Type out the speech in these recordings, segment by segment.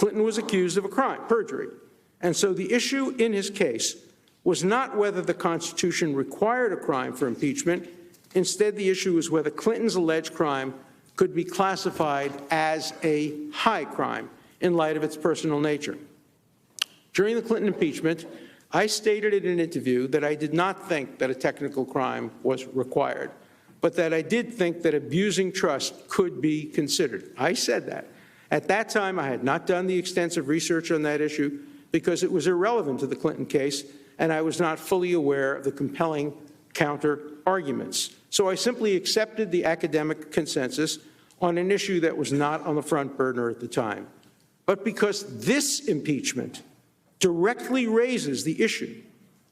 Clinton was accused of a crime, perjury. And so the issue in his case was not whether the Constitution required a crime for impeachment. Instead, the issue was whether Clinton's alleged crime could be classified as a high crime in light of its personal nature. During the Clinton impeachment, I stated in an interview that I did not think that a technical crime was required, but that I did think that abusing trust could be considered. I said that. At that time, I had not done the extensive research on that issue because it was irrelevant to the Clinton case, and I was not fully aware of the compelling counter-arguments. So I simply accepted the academic consensus on an issue that was not on the front burner at the time. But because this impeachment directly raises the issue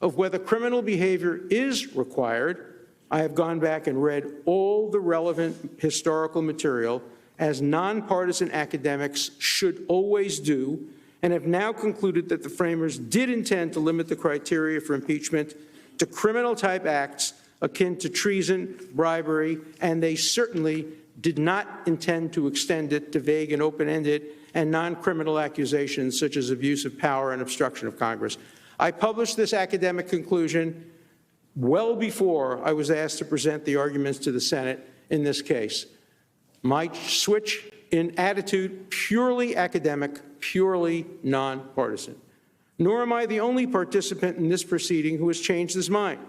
of whether criminal behavior is required, I have gone back and read all the relevant historical material, as nonpartisan academics should always do, and have now concluded that the framers did intend to limit the criteria for impeachment to criminal-type acts akin to treason, bribery, and they certainly did not intend to extend it to vague and open-ended and non-criminal accusations such as abuse of power and obstruction of Congress. I published this academic conclusion well before I was asked to present the arguments to the Senate in this case. My switch in attitude, purely academic, purely nonpartisan. Nor am I the only participant in this proceeding who has changed his mind.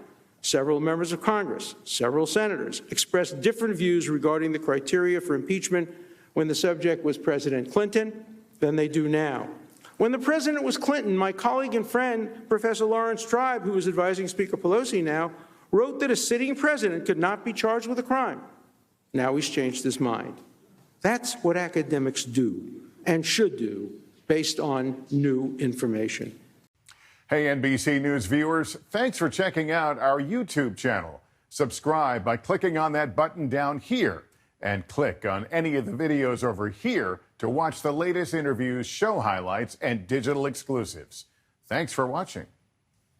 Several members of Congress, several senators expressed different views regarding the criteria for impeachment when the subject was President Clinton than they do now. When the president was Clinton, my colleague and friend, Professor Lawrence Tribe, who is advising Speaker Pelosi now, wrote that a sitting president could not be charged with a crime. Now he's changed his mind. That's what academics do and should do based on new information. Hey, NBC News viewers, thanks for checking out our YouTube channel. Subscribe by clicking on that button down here and click on any of the videos over here to watch the latest interviews, show highlights, and digital exclusives. Thanks for watching.